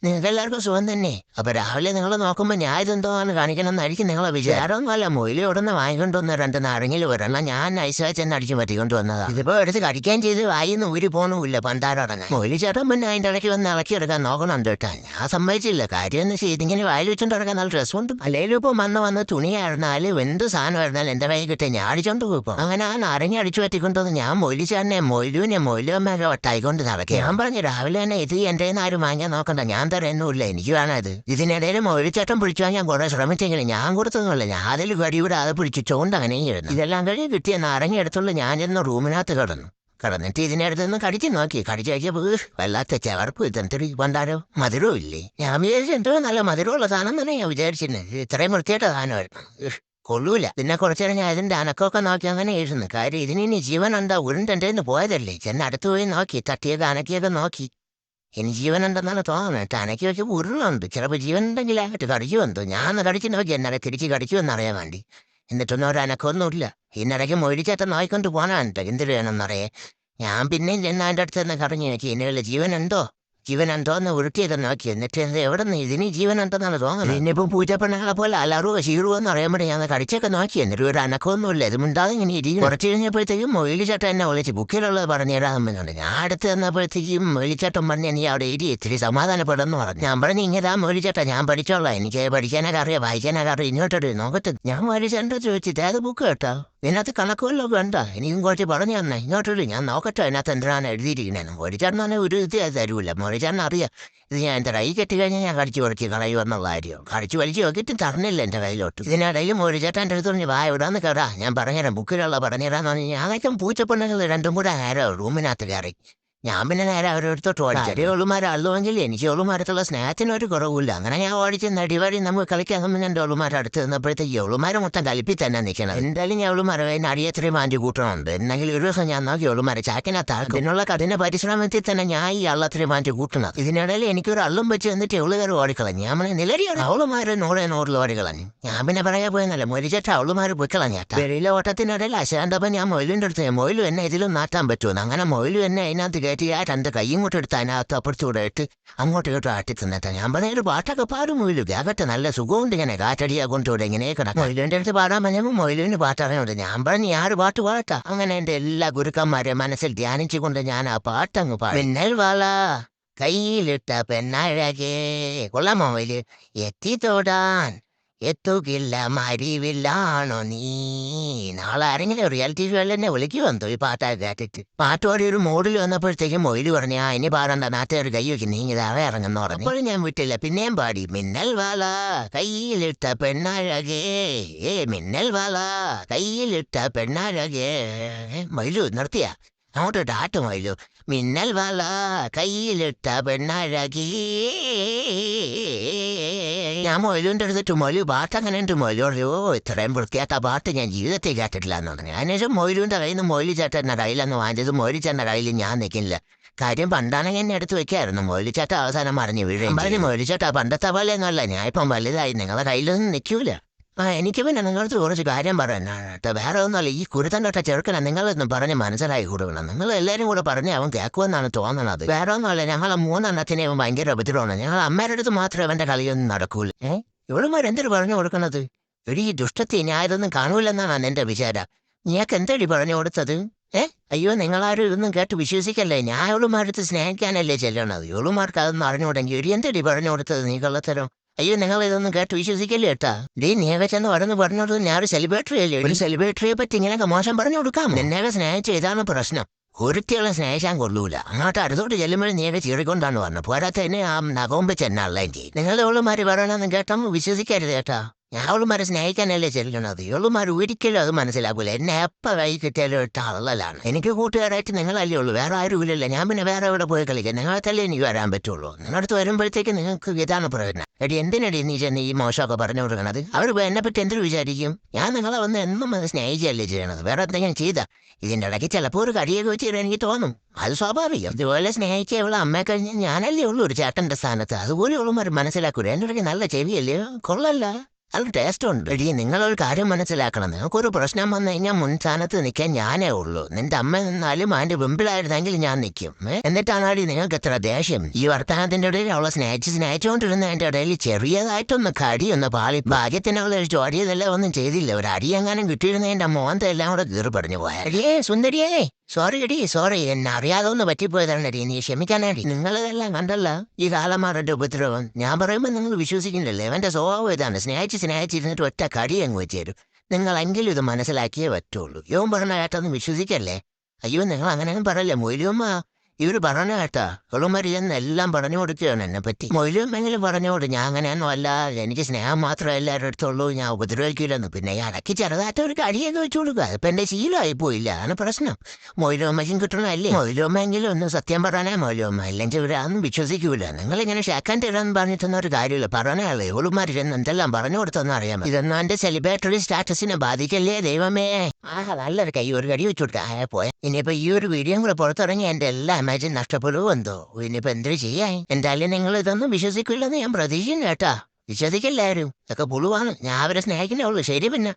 നിങ്ങൾക്കെല്ലാവർക്കും സുഖം തന്നെ. അപ്പൊ രാവിലെ നിങ്ങൾ നോക്കുമ്പോൾ ഞാൻ ഇതെന്തോന്ന് കാണിക്കണമെന്നായിരിക്കും നിങ്ങളെ വിചാരമൊന്നുമല്ല. മൊയില് ഉടനെ വാങ്ങിക്കൊണ്ടുവന്ന 2 നാരങ്ങയിൽ ഒരെണ്ണം ഞാൻ നൈസായി ചെന്ന് അടിച്ചു പറ്റിക്കൊണ്ട് വന്നതാ. ഇതിപ്പോ എടുത്ത് കടിക്കാൻ ചെയ്ത് വായിന്ന് ഊരി പോകണമില്ല പണ്ടാരടങ്ങാൻ. മൊയില് ചേട്ടൻ പിന്നെ അതിന്റെ ഇടയ്ക്ക് വന്ന് ഇളക്കിയെടുക്കാൻ നോക്കണം കേട്ടാ. ഞാൻ സമ്മതിച്ചില്ല. കാര്യം എന്ന് വെച്ചാൽ ഇതിങ്ങനെ വായിൽ വെച്ചോണ്ട് കിടക്കാൻ നല്ല രസമുണ്ട്. അല്ലെങ്കിലും ഇപ്പൊ വന്ന് തുണിയായിരുന്നാലും എന്ത് സാധനമായിരുന്നാലും എന്റെ കൈ കിട്ടിയ ഞാൻ അടിച്ചോണ്ട് പോകും. അങ്ങനെ ആ നാരങ്ങ അടിച്ചു പറ്റിക്കൊണ്ടുവന്ന് ഞാൻ മൊയില് ചേട്ടനെ മൊയിലുമൊക്കെ ഒട്ടായിക്കൊണ്ട് നടക്കുക. ഞാൻ പറഞ്ഞു രാവിലെ തന്നെ ഇത് എന്റെ ആരും വാങ്ങിയാൻ നോക്കണ്ട, ഞാൻ തരുന്നില്ല, എനിക്ക് വേണം ഇത്. ഇതിനിടയിൽ മൊഴിച്ചേട്ടൻ പിടിച്ചു ഞാൻ കുറെ ശ്രമിച്ചെങ്കിലും ഞാൻ കൊടുത്തൊന്നുമില്ല. ഞാൻ അതിൽ വടിവിടാതെ പിടിച്ചുകൊണ്ട് അങ്ങനെ ഇരുന്നു. ഇതെല്ലാം കഴിഞ്ഞ് കിട്ടിയ നാരങ്ങ എടുത്തുള്ള ഞാനിരുന്ന റൂമിനകത്ത് കിടന്നിട്ട് ഇതിനടുത്ത് നിന്ന് കടിച്ചു നോക്കി. കടിച്ചു നോക്കിയപ്പോൾ വല്ലാത്ത ചവർപ്പ് ഇതെന്തൊരു പണ്ടാരോ മധുരവും ഇല്ലേ. ഞാൻ വിചാരിച്ചു എന്തോ നല്ല മധുരമുള്ള സാധനം തന്നെ ഞാൻ വിചാരിച്ചിരുന്നത്. ഇത്രയും വൃത്തിയായിട്ട സാധനമായിരുന്നു. കൊള്ളൂല. പിന്നെ കുറച്ചേരം ഞാൻ ഇതിന്റെ അനക്കമൊക്കെ നോക്കി അങ്ങനെ ഇരുന്നു. കാര്യം ഇതിനി ജീവനുണ്ടോ, ഉരുണ്ടെൻ്റെ പോയതല്ലേ. ചെന്ന് അടുത്ത് പോയി നോക്കി, തട്ടിയൊക്കെ അനക്കിയൊക്കെ നോക്കി. ഇനി ജീവനുണ്ടെന്നാണ് തോന്നുന്നത്. അനക്കി വെച്ച് ഉരുളുണ്ട്. ചിലപ്പോൾ ജീവൻ ഉണ്ടെങ്കിലായിട്ട് കടിച്ചു വന്നു. ഞാൻ കടിച്ചു നോക്കി എന്നാലെ തിരിച്ച് കടിച്ചു എന്നറിയാൻ വേണ്ടി. എന്നിട്ടൊന്നും ഒരനക്കൊന്നുമില്ല. ഇതിനിടയ്ക്ക് മൊഴിച്ചേട്ടൻ നോയിക്കൊണ്ട് പോകാനുണ്ട് എന്തിനു വേണമെന്നറിയേ. ഞാൻ പിന്നെയും ചെന്ന് അതിൻ്റെ അടുത്ത് തന്നെ കറങ്ങി നോക്കി ഇനി വല്ല ജീവനുണ്ടോന്ന് ഉരുട്ടിയത് നോക്കി. എന്നിട്ട് എവിടെ നിന്ന് ഇതിന് ജീവനുണ്ടെന്നാണ് തോന്നുന്നത്. ഇന്നിപ്പം പൂച്ചപ്പെണ്ണങ്ങളെ പോലെ അലറുവോ ചീറുവോ എന്ന് അറിയാൻ ഞാൻ കടിച്ചൊക്കെ നോക്കി. എന്നിട്ട് ഒരു അനക്കമൊന്നുമില്ല. ഇത് മിണ്ടാതെ ഇങ്ങനെ ഇരിക്കും. കുറച്ച് കഴിഞ്ഞപ്പോഴത്തേക്കും മൊയിലിച്ചേട്ടൻ എന്നെ വിളിച്ച് ബുക്കിലുള്ളത് പറഞ്ഞുതരാമെന്നുണ്ട്. ഞാൻ അടുത്ത് തന്നപ്പോഴത്തേക്കും മൊയിലിച്ചേട്ടൻ പറഞ്ഞ് നീ അവിടെ ഇത്തിരി സമാധാനപ്പെടുന്നു പറഞ്ഞു. ഞാൻ പറഞ്ഞു ഇങ്ങനെ മൊയിലിച്ചേട്ടാ ഞാൻ പഠിച്ചോളാം, എനിക്ക് പഠിക്കാനൊക്കെ അറിയാം, വായിക്കാനൊക്കെ അറിയാം, ഇങ്ങോട്ടൊരു നോക്കട്ടെ. ഞാൻ മൊയിലിച്ചേട്ടൻ്റെ ചോദിച്ചിട്ട് ഏത് ബുക്ക് കേട്ടോ, ഇതിനകത്ത് കണക്കുമല്ലോ വേണ്ട, എനിക്കും കുറച്ച് പറഞ്ഞു തന്നെ, ഇങ്ങോട്ടൊരു ഞാൻ നോക്കട്ടെ അതിനകത്ത് എന്തിനാണ് എഴുതിയിരിക്കണേന്ന്. മൊഴിച്ചേട്ടനെ ഒരു ഇത് തരൂല്ല. മൊഴിച്ചേട്ടൻ അറിയാം ഇത് ഞാൻ എൻ്റെ കൈ കെട്ടി കഴിഞ്ഞാൽ ഞാൻ കടിച്ചു കുറച്ച് കളയുമെന്നുള്ള കാര്യം. കടിച്ചു വലിച്ചു നോക്കിയിട്ട് തറന്നില്ല എൻ്റെ കയ്യിലോട്ട്. ഇതിനിടയിൽ മൊഴിച്ചേട്ടൻ്റെ അടുത്ത് പറഞ്ഞ് വായ വിടാന്ന് കേടാ, ഞാൻ പറഞ്ഞുതരാം ബുക്കിലുള്ള പറഞ്ഞുതരാന്ന് പറഞ്ഞ് ഞാനൊക്കെ പൂച്ചപ്പെണ്ണുകൾ രണ്ടും കൂടെ നേരെ റൂമിനകത്ത് കയറി. ഞാൻ പിന്നെ നേരെ അവരെടുത്തോട്ട് ഓടിച്ചു. ചെറിയ ഒളുമാരല്ലുവെങ്കിൽ എനിക്ക് ഒളുമാരത്തുള്ള സ്നേഹത്തിനൊരു കുറവില്ല. അങ്ങനെ ഞാൻ ഓടിച്ച് നടിവാടി നമുക്ക് കളിക്കാൻ സമയം എൻ്റെ ഒളുമാരെ അടുത്ത് നിന്നപ്പോഴത്തേക്ക് ഒളുമാരെ മൊത്തം കലിപ്പി തന്നെ നിൽക്കണം. എന്തായാലും ഞാൻ ഒളുമാരെ അതിന് അടിയത്രയും മാറ്റി കൂട്ടണമുണ്ട്. എന്നെങ്കിൽ ഒരു ദിവസം ഞാൻ നോക്കി ഒളുമാരെ ചാക്കിനകത്താക്കും. ഇതിനുള്ള കഠിന പരിശ്രമത്തിൽ തന്നെ ഞാൻ ഈ അള്ളത്രയും മാറ്റി കൂട്ടണം. ഇതിനിടയിൽ എനിക്കൊരു അള്ളും വെച്ച് എന്നിട്ട് എളുകയറി ഓടിക്കളഞ്ഞു. ഞാൻ പിന്നെ നിലരിയാണ് അവളുമാരെ 100 ഓടിക്കളഞ്ഞു. ഞാൻ പിന്നെ പറയാൻ പോയെന്നല്ല, മൊരിച്ചേട്ട അവളുമാര് പൊയ്ക്കളഞ്ഞേട്ടാ. വെളിയിലെ ഓട്ടത്തിനിടയിൽ അശാന്തപ്പം ഞാൻ മൊയിലിൻ്റെ അടുത്ത് മൊയിലും എന്നെ ഇതിലും നാട്ടാൻ പറ്റുമെന്ന്. അങ്ങനെ മൊയിലും എന്നെ അതിനകത്ത് ആ 2 കൈയും കൂടെ എടുത്ത് അതിനകത്ത് അപ്പുറത്തൂടെ ഇട്ട് അങ്ങോട്ട് ഇങ്ങോട്ട് ആട്ടി തിന്നിട്ടാ. ഞാൻ പറഞ്ഞ ഒരു പാട്ടൊക്കെ പാടും മൊയിലും കേകട്ടെ, നല്ല സുഖമുണ്ട്. ഇങ്ങനെ കാറ്റടിയാ കൊണ്ടുകൂടെ ഇങ്ങനെ കിടക്കും. മൊയിലിൻ്റെ അടുത്ത് പാടാൻ പറഞ്ഞപ്പോൾ മൊയിലിന് പാട്ടറിയുണ്ട്. ഞാൻ പറഞ്ഞു ഞാൻ ഒരു പാട്ട് പാട്ടാ. അങ്ങനെ എൻ്റെ എല്ലാ ഗുരുക്കന്മാരെ മനസ്സിൽ ധ്യാനിച്ചുകൊണ്ട് ഞാൻ ആ പാട്ടങ്ങ് പാടും. മിന്നൽ വാള കയ്യിലിട്ട പെണ്ണഴകേ. കൊള്ളാമോ മൊയില്? എത്തിത്തോടാൻ എത്തുകില്ല മരിവില്ലാണോ നീ. നാളെ ആരെങ്കിലും റിയാലിറ്റി ഷോയിൽ എന്നെ വിളിക്കുമെന്തോ ഈ പാട്ടൊക്കെ കേട്ടിട്ട്. പാട്ടോടെ ഒരു മോഡിൽ വന്നപ്പോഴത്തേക്കും മൊയില് പറഞ്ഞു ഇനി പാടണ്ട, നാട്ടുകാർ കൈ വെക്കും, നീങ്ങിതാവേ ഇറങ്ങുന്നു പറഞ്ഞു. അപ്പോഴും ഞാൻ വിട്ടില്ല, പിന്നെയും പാടി. മിന്നൽ വാള കയ്യിലിട്ട പെണ്ണഴകേ, മിന്നൽ വാള കയ്യിലിട്ട പെണ്ണഴകേ. മൊയിലു നിർത്തിയ അങ്ങോട്ട് ഡാട്ട് മൊയിലു. മിന്നൽ വാള കയ്യിലിട്ട പെണ്ണഴകേ. ഞാൻ മൊയിലിൻ്റെ അടുത്തിട്ട് മൊയിലു പാട്ട് അങ്ങനെ ഉണ്ട്. മൊയിലോട് ഇത്രയും വൃത്തിയാത്ത പാട്ട് ഞാൻ ജീവിതത്തിൽ കേട്ടിട്ടില്ല എന്ന് പറഞ്ഞു. അതിനുശേഷം മൊയിലിൻ്റെ കയ്യിൽ നിന്ന് മൊയിലി ചേട്ടൻ്റെ കയ്യിലൊന്ന് വാങ്ങിച്ചത് മൊയിലി ചേട്ടൻ്റെ കയ്യിൽ ഞാൻ നിൽക്കില്ല. കാര്യം പണ്ടാണെങ്കിൽ എന്നെ എടുത്ത് വെക്കായിരുന്നു. മൊയിലിച്ചേട്ട അവസാനം മറിഞ്ഞു വീഴും പറഞ്ഞു. മൊയിലിച്ചേട്ട പണ്ടത്തെ പോലെയൊന്നുമല്ല, ഞാൻ ഇപ്പം വലുതായി, നിങ്ങളുടെ കയ്യിലൊന്നും നിൽക്കൂല. എനിക്ക് പിന്നെ നിങ്ങളടുത്ത് കുറച്ച് കാര്യം പറയാനാട്ടോ, വേറെ ഒന്നുമല്ല. ഈ കുരുത്തൻ്റെ ചെറുക്കനെ നിങ്ങളൊന്നും പറഞ്ഞ് മനസ്സിലായി കൊടുക്കണം. നിങ്ങൾ എല്ലാവരും കൂടെ പറഞ്ഞ് അവൻ കേൾക്കുമെന്നാണ് തോന്നുന്നത്. വേറെ ഒന്നുമല്ല, ഞങ്ങളെ 3 എണ്ണത്തിനെ അവൻ ഭയങ്കര ഉപദ്രവമാണ്. ഞങ്ങൾ അമ്മയുടെ അടുത്ത് മാത്രമേ അവൻ്റെ കളിയൊന്നും നടക്കൂല. ഇവളുമാരെന്തൊരു പറഞ്ഞു കൊടുക്കുന്നത്? ഈ ദുഷ്ടത്തി ഞാൻ ഇതൊന്നും കാണൂലെന്നാണ് എൻ്റെ വിചാരം. നീക്ക് എന്തടി പറഞ്ഞു കൊടുത്തത്? അയ്യോ നിങ്ങളാരും ഇതൊന്നും കേട്ട് വിശ്വസിക്കല്ലേ. ഞാൻ ഇവളുമാരടുത്ത് സ്നേഹിക്കാനല്ലേ ചെല്ലണത്. ഇവളുമാർക്ക് അതൊന്നും അറിഞ്ഞുകൂടെങ്കിൽ എന്തടി പറഞ്ഞു കൊടുത്തത് നീ കള്ളത്തരം? അയ്യോ നിങ്ങൾ ഇതൊന്നും കേട്ട് വിശ്വസിക്കല്ലേ ഏട്ടാ. നീയൊക്കെ ചെന്ന് വടന്ന് പറഞ്ഞോട് ഞാൻ ഒരു സെലിബ്രിറ്റി അല്ലേ. ഒരു സെലിബ്രിറ്റിയെ പറ്റി ഇങ്ങനെയൊക്കെ മോശം പറഞ്ഞു കൊടുക്കാം? നിന്നെയൊക്കെ സ്നേഹിച്ച ഇതാണ് പ്രശ്നം. ഒരുത്തികളെ സ്നേഹിക്കാൻ കൊള്ളൂല. അങ്ങോട്ട് അടുത്തോട്ട് ചെല്ലുമ്പോഴും നീയൊക്കെ ചീറിക്കൊണ്ടാണ് പറഞ്ഞത്. പോരാത്ത തന്നെ ആ നഖവും വെച്ച് എന്നെ ഉള്ളേം ചെയ്യും. നിങ്ങളുടെ ഓളുമാര് പറയണമെന്ന് കേട്ടാൽ വിശ്വസിക്കരുത് ഏട്ടാ. ഞാൻ അവളുമാരെ സ്നേഹിക്കാനല്ലേ ചെല്ലണത്. ഇവളുമാർ ഒരിക്കലും അത് മനസ്സിലാക്കൂല. എന്നെ എപ്പോൾ കൈ കിട്ടിയാലും ഇട്ട അള്ളലാണ്. എനിക്ക് കൂട്ടുകാരായിട്ട് നിങ്ങളല്ലേ ഉള്ളൂ, വേറെ ആരും ഇല്ലല്ലോ. ഞാൻ പിന്നെ വേറെ എവിടെ പോയി കളിക്കാം? നിങ്ങളത്തല്ലേ എനിക്ക് വരാൻ പറ്റുള്ളൂ. നിങ്ങളടുത്ത് വരുമ്പോഴത്തേക്ക് നിങ്ങൾക്ക് ഇതാണ് പ്രയോജനം. എടി എന്തിനടി നീ ചെന്ന് ഈ മോശമൊക്കെ പറഞ്ഞു കൊടുക്കണത്? അവർ എന്നെ പറ്റി എന്തൊരു വിചാരിക്കും? ഞാൻ നിങ്ങളെ വന്ന് എന്നും സ്നേഹിച്ചല്ലേ ചെയ്യണത്. വേറെ എന്തെങ്കിലും ചെയ്താ ഇതിൻ്റെ ഇടയ്ക്ക് ചിലപ്പോൾ ഒരു കടിയൊക്കെ വെച്ച് എനിക്ക് തോന്നും. അത് സ്വാഭാവികം. ഇതുപോലെ സ്നേഹിച്ച ഇവളെ അമ്മയെ കഴിഞ്ഞ് ഞാനല്ലേ ഉള്ളൂ ഒരു ചേട്ടൻ്റെ സ്ഥാനത്ത്. അതുപോലെ ഉള്ളമാർ മനസ്സിലാക്കൂല. എൻ്റെ ഇടയ്ക്ക് നല്ല ചെവിയല്ലേ, കൊള്ളല്ല. അത് ടേസ്റ്റ് ഉണ്ട്. എടീ നിങ്ങളൊരു കാര്യം മനസ്സിലാക്കണം. നിങ്ങൾക്കൊരു പ്രശ്നം വന്നു കഴിഞ്ഞാൽ മുൻസ്ഥാനത്ത് നിൽക്കാൻ ഞാനേ ഉള്ളൂ. നിന്റെ അമ്മ നിന്നാലും അതിന്റെ മുമ്പിലായിരുന്നെങ്കിൽ ഞാൻ നിൽക്കും. എന്നിട്ടാണാടി നിങ്ങൾക്ക് എത്ര ദേഷ്യം. ഈ വർത്തമാനത്തിന്റെ ഇടയിൽ അവളെ സ്നേഹിച്ചുകൊണ്ടിരുന്നതിന്റെ ഇടയിൽ ചെറിയതായിട്ടൊന്ന് കടിയൊന്ന് പാളി. ഭാഗ്യത്തിന് അവളെ ചോടിയതെല്ലാം ഒന്നും ചെയ്തില്ല. ഒരു അടി എങ്ങാനും കിട്ടിയിരുന്നതിന്റെ മോന്ത എല്ലാം കൂടെ കീറി പറഞ്ഞു പോയ. അടിയേ സുന്ദരിയേ, സോറി എടി സോറി, എന്നെ അറിയാതെ ഒന്ന് പറ്റിപ്പോയതാണ് അടി, നീ ക്ഷമിക്കാനടി. നിങ്ങളിതെല്ലാം കണ്ടല്ല ഈ കാലമാരുടെ ഉപദ്രവം. ഞാൻ പറയുമ്പോൾ നിങ്ങൾ വിശ്വസിക്കുന്നില്ലേ? അവന്റെ സ്വഭാവം ഇതാണ്. സ്നേഹിച്ചിരുന്നിട്ട് ഒറ്റ കടി അങ്ങ് വെച്ചേരും. നിങ്ങളെങ്കിലും ഇത് മനസ്സിലാക്കിയേ പറ്റുള്ളൂ. യോൻ പറഞ്ഞ കേട്ടൊന്നും വിശ്വസിക്കല്ലേ. അയ്യോ നിങ്ങൾ അങ്ങനെയൊന്നും പറയല്ലേ മൊയ്ലുമ്മ. ഇവര് പറഞ്ഞ കേട്ടാ കളുമാരി എന്ന് എല്ലാം പറഞ്ഞു കൊടുക്കുകയാണ് എന്നെ പറ്റി. മൊയ്ലുമെങ്കിലും പറഞ്ഞോട് ഞാൻ അങ്ങനെയൊന്നും അല്ല, എനിക്ക് സ്നേഹം മാത്രമേ എല്ലാവരുടെ അടുത്തുള്ളൂ, ഞാൻ ഉപദ്രവിക്കില്ലെന്ന്. പിന്നെ ഇടയ്ക്ക് ചെറുതായിട്ട് ഒരു കടിയൊക്കെ വെച്ചു കൊടുക്കുക. ഇപ്പൊ എന്റെ ശീലമായി പോയില്ല, ആണ് പ്രശ്നം. മൊയ്ലുമ്മയ്ക്കും കിട്ടണല്ലേ. മൊയ്ലുമെങ്കിലും ഒന്ന് സത്യം പറയാനേ മൊയ്ലുമ്മ, ഇല്ലെങ്കിൽ ഇവരൊന്നും വിശ്വസിക്കൂല. നിങ്ങളിങ്ങനെ ഷാക്കാൻ തരാന്ന് പറഞ്ഞിട്ടൊന്നും ഒരു കാര്യമില്ല. പറഞ്ഞാളേ ഒളുമാരി എന്ന് എന്തെല്ലാം പറഞ്ഞു കൊടുത്തെന്ന് അറിയാമോ. ഇതൊന്നും എന്റെ സെലിബ്രിറ്റി സ്റ്റാറ്റസിനെ ബാധിക്കല്ലേ ദൈവമേ. നല്ലൊരു കൈ ഒരു കടി വെച്ചു കൊടുക്കുക പോയ. ഇനിയിപ്പോ ഈ ഒരു വീഡിയോ കൂടെ പുറത്തിറങ്ങി എന്റെ എല്ലാ ഇമേജും നഷ്ടപ്പെടുവോ എന്തോ. ഇനിയിപ്പോ എന്ത് ചെയ്യാൻ. എന്തായാലും നിങ്ങൾ ഇതൊന്നും വിശ്വസിക്കില്ലെന്ന് ഞാൻ പ്രതീക്ഷിക്കുന്നു കേട്ടാ. വിശ്വസിക്കില്ലാരും. ഇതൊക്കെ പുളുവാണ്. ഞാൻ അവരെ സ്നേഹിക്കുന്നേ ഉള്ളൂ. ശരി പിന്നെ.